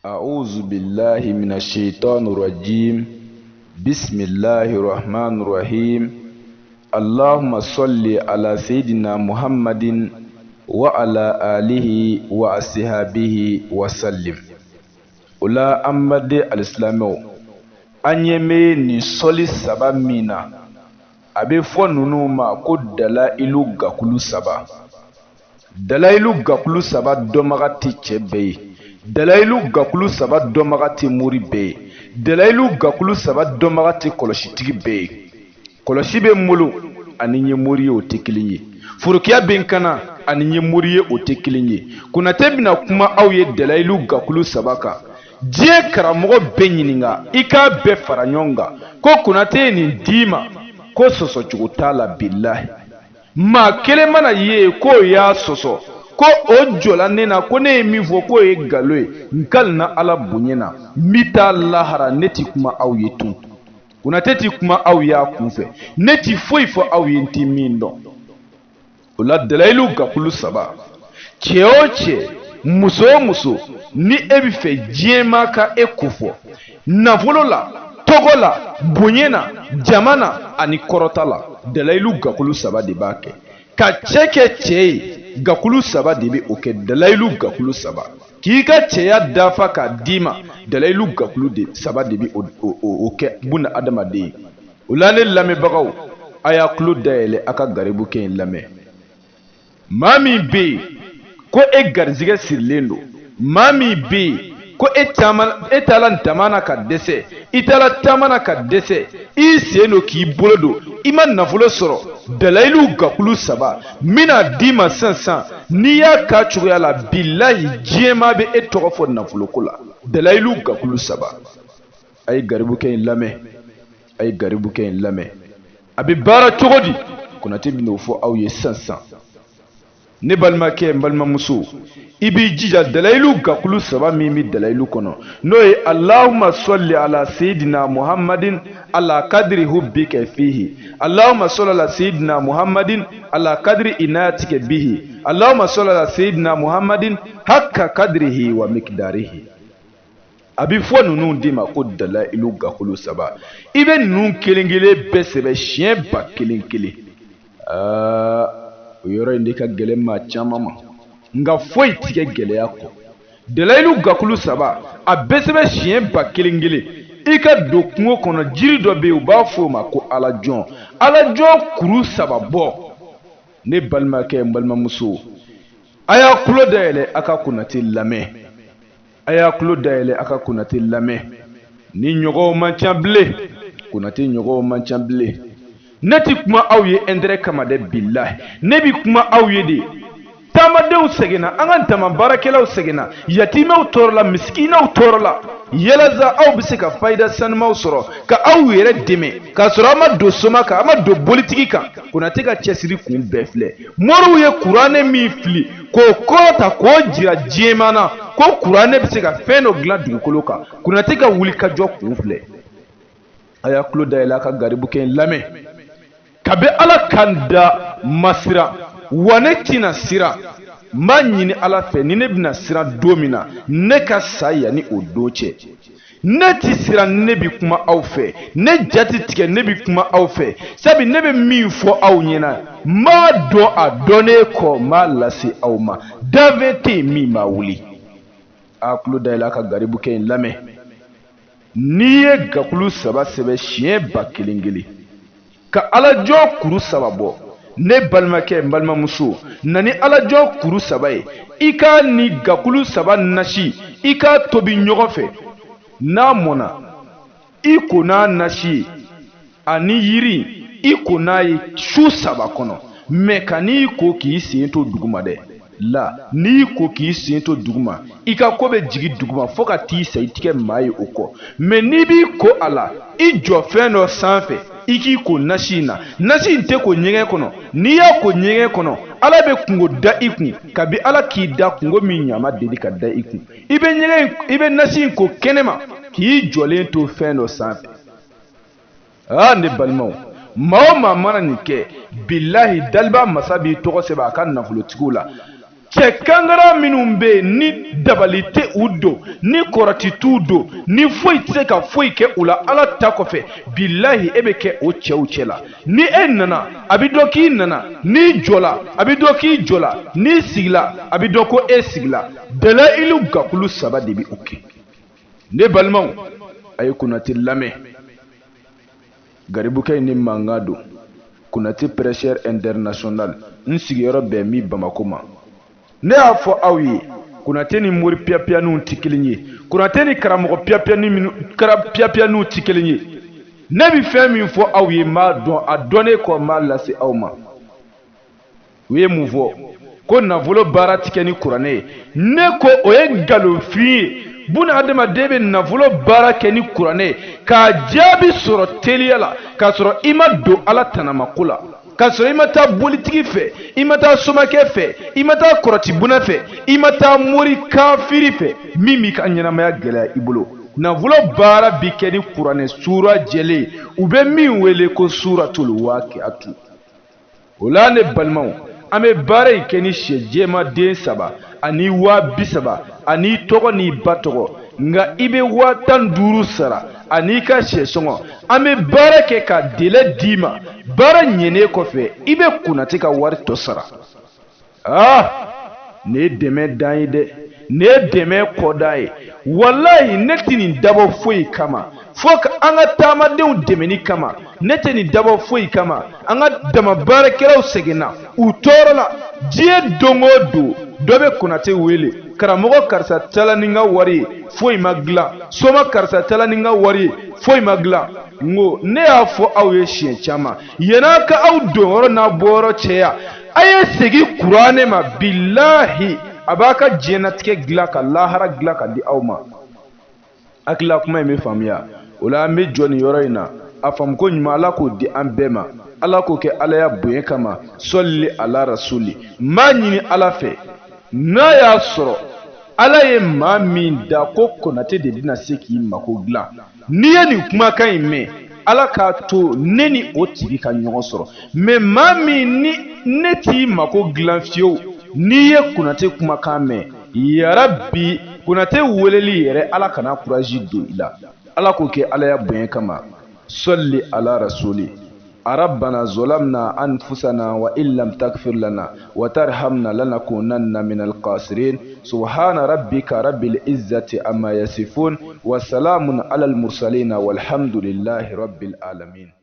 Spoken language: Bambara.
أعوذ بالله من الشيطان الرجيم. بسم الله الرحمن الرحيم. اللهم صل على سيدنا محمد وعلى آله وأصحابه وسلم. Ola amade alislamo anyeme ni soli saba mina abe fo nunu ma ko dalailu gakulu saba. Dalailu gakulu saba domagati chebe. Dalailu gakulu saba domagati muri be. Dalailu gakulu saba domagati koloshitigi be. Koloshi be mulu ani nye muri o tekilinye. Furukiya benkana ani nye muri o tekilinye. Kuna tebina kuma awye dalailu gakulu sabaka. Diɲɛ karamɔgɔ bɛɛ ɲininka i k'a bɛɛ fara ɲɔgɔn kan ko Konate ye nin d'i ma ko sɔsɔcogo t'a la bilahi. Maa kelen mana ye k'o y'a sɔsɔ ko o jɔla ne na ko ne ye min fɔ k'o ye nkalon ye nkali na Ala bonya na n bɛ taa lahara ne ti kuma aw ye tun. Konate ti kuma aw ye a kunfɛ ne ti foyi fɔ aw ye n ti min dɔn. O la dalailu gakulu saba cɛ o cɛ muso o muso ni e bi fɛ diɲɛma ka e kofɔ nafolo la tɔgɔ la bonya na jamana ani kɔrɔta la dalailu gakulu saba de b'a kɛ. Ka cɛ kɛ cɛ ye gakulu saba de bɛ o kɛ dalailu gakulu saba. K'i ka cɛya dafa k'a d'i ma dalailu gakulu de saba de bɛ o kɛ buna adamaden. O la ne lamɛnbagaw a y'a tulo dayɛlɛ a ka garibu kɛ in lamɛn. Maa min bɛ yen ko e garizigɛ sirilen don. Maa min bɛ yen ko e taala ntama na ka dɛsɛ i taala taama na ka dɛsɛ i sen don k'i bolo don i ma nafolo sɔrɔ dalailu gakulu saba n bɛna d'i ma sisan n'i y'a k'a cogoya la bilahi diɲɛma bɛ e tɔgɔ fɔ nafoloko la dalailu gakulu saba. A ye garibukɛ in lamɛn, a ye garibukɛ in lamɛn. A bɛ baara cogo di? Konate bɛ n'o fɔ aw ye sisan. Ne balimakɛ n balimamuso i b'i jija dalailu gakulu saba min bɛ dalailu kɔnɔ n'o ye Allahumma salli ala sayidina Muhammadin ala kadiri hubbika fihi. Allahumma salli ala sayidina Muhammadin ala kadiri inayatika bihi. Allahumma salli ala sayidina Muhammadin hakka kadrihi wa miqdarihi. A bɛ fɔ ninnu di ma ko dalailu gakulu saba. I bɛ ninnu kelen kelen bɛɛ sɛbɛn siɲɛ ba kelen kelen. O yɔrɔ in de ka gɛlɛn maa caman ma nka foyi tigɛ gɛlɛya kɔ. Dalailu gakulu saba a bɛɛ sɛbɛn siɲɛ ba kelen kelen. I ka don kungo kɔnɔ jiri dɔ bɛ yen u b'a fɔ o ma ko alajɔn. Alajɔn kuru saba bɔ. Ne balimakɛ n balimamuso a y'a tulo dayɛlɛ a ka Konate lamɛn. A y'a tulo dayɛlɛ a ka Konate lamɛn. Ni ɲɔgɔnw man ca bilen. Konate ɲɔgɔnw man ca bilen. Ne ti kuma aw ye intérêt kama dɛ bilahi. Ne bi kuma aw ye de. Taamadenw sɛgɛnna an ka ntama baarakɛlaw sɛgɛnna yatimɛw tɔɔrɔ la misikinaw tɔɔrɔ la yalasa aw bɛ se ka fayida sanumaw sɔrɔ ka aw yɛrɛ dɛmɛ k'a sɔrɔ a ma don soma kan a ma don bolitigi kan. Konate ka cɛsiri kun bɛɛ filɛ. Moriw ye kuranɛ min fili k'o kɔrɔta k'o jira diɲɛma na ko kuranɛ bɛ se ka fɛn dɔ dilan dugukolo kan Konate ka wuli ka jɔ kun filɛ. A y'a tulo dayɛlɛ a ka garibukɛ in lamɛn. Kabe Ala kan da masira wa ne tina sira n b'a ɲini Ala fɛ ni ne bɛna sira don min na ne ka sa yanni o don cɛ. Ne ti sira ne bi kuma aw fɛ ne jati tigɛ ne bi kuma aw fɛ sabu ne bɛ min fɔ aw ɲɛna n b'a dɔn a dɔnnen kɔ n b'a lase aw ma danfɛn tɛ yen min b'a wuli. A tulo dayɛlɛ a ka garibukɛ in lamɛn. N'i ye gakulu saba sɛbɛn siɲɛ ba kelen kelen ka alajɔn kuru saba bɔ ne balimakɛ n balimamuso na ni alajɔn kuru saba ye i k'a ni gakulu saba nasi i k'a tobi ɲɔgɔn fɛ. N'a mɔna i ko n'a nasi ye ani yiri i ko n'a ye su saba kɔnɔ mɛ ka n'i ko k'i sen to duguma dɛ. La n'i ko k'i sen to duguma i ka ko bɛ jigin duguma fo ka t'i sa i tigɛ maa ye o kɔ mɛ n'i b'i ko a la i jɔ fɛn dɔ sanfɛ i k'i ko nasi in na. Nasi in tɛ ko ɲɛgɛn kɔnɔ. N'i y'a ko ɲɛgɛn kɔnɔ Ala bɛ kungo da i kun kabi Ala k'i da kungo min ɲama deli ka da i kun. I bɛ nasi in ko kɛnɛma k'i jɔlen to fɛn dɔ sanfɛ. Ne balimaw maa o maa mana nin kɛ bilahi daliba masa b'i tɔgɔ sɛbɛn a ka nafolotigiw la cɛ kangara minnu bɛ ni dabali tɛ u don ni kɔrɔti t'u don ni foyi tɛ se ka foyi kɛ u la ala ta kɔfɛ bilahi e bɛ kɛ o cɛw cɛ la ni e nana a bɛ dɔn k'i nana n'i jɔla a bɛ dɔn k'i jɔla n'i sigila a bɛ dɔn ko e sigila dalayilu gakulu 3 de bɛ o kɛ ne balimaw a ye Konate lamɛn garibukɛ ni mankan don Konate prêcheur international n sigiyɔrɔ bɛn mi Bamako ma ne y'a fɔ aw ye Konate ni mori piyapiyaninw tɛ kelen ye Konate ni karamɔgɔ piyapiyaninw tɛ kelen ye ne bɛ fɛn min fɔ aw ye m'a dɔn a dɔnnen kɔ m'a lase aw ma u ye mun fɔ ko nafolo baara tɛ kɛ ni kuranɛ ye ne ko o ye nkalonfin ye buna adamaden bɛ nafolo baara kɛ ni kuranɛ ye k'a jaabi sɔrɔ teliya la k'a sɔrɔ i ma don ala tanamako la k'a sɔrɔ i ma taa bolitigi fɛ i ma taa somakɛ fɛ i ma taa kɔrɔtibuna fɛ i ma taa mori kafiri fɛ min b'i ka ɲɛnamaya gɛlɛya i bolo nafolo baara bi kɛ ni kuranɛ sura jɛlen u bɛ min wele ko suratul waqiatu o la ne balimaw an bɛ baara in kɛ ni sɛ jɛmaden 3 ani 30,000 ani tɔgɔ ni ba tɔgɔ nka i bɛ 15,000 sara ani ka sɛ sɔngɔ an bɛ baara kɛ ka délai d'i ma baara ɲɛnen kɔfɛ i bɛ Konate ka wari tɔ sara ne ye dɛmɛ dan ye dɛ ne ye dɛmɛ kɔda ye walayi ne tɛ nin dabɔ foyi kama fo ka an ka taamadenw dɛmɛni kama ne tɛ nin dabɔ foyi kama an ka dama baarakɛlaw sɛgɛnna u tɔɔrɔla diɲɛ don o don dɔ bɛ Konate wele karamɔgɔ karisa tala ni n ka wari ye foyi ma dilan soma karisa tala ni n ka wari ye foyi ma dilan n ko ne y'a fɔ aw ye siɲɛ caman yan'a ka aw donyɔrɔ n'a bɔyɔrɔ cɛya a ye segin kuranɛ ma bilahi a b'a ka diɲɛnatigɛ dilan ka lahara dilan ka di aw ma hakilila kuma in bɛ faamuya o la an bɛ jɔ nin yɔrɔ in na a faamuko ɲuman ala k'o di an bɛɛ ma ala k'o kɛ ala ya bonya kama sɔlli ala rasuli m'a ɲini ala fɛ n'a y'a sɔrɔ ala ye maa min da ko Konate de bɛna se k'i mako dilan n'i ye nin kumakan in mɛn ala k'a to ne ni o tigi ka ɲɔgɔn sɔrɔ mais maa min ni ne t'i mako dilan fiyewu n'i ye Konate kumakan mɛn yarabi Konate weleli yɛrɛ ala kana courage don i la ala k'o kɛ ala ya bonya kama sɔlli ala rasuli ربنا ظلمنا أنفسنا وإن لم تغفر لنا وترحمنا لنكونن من الخاسرين سبحان ربك رب العزة عما يصفون وسلام على المرسلين والحمد لله رب العالمين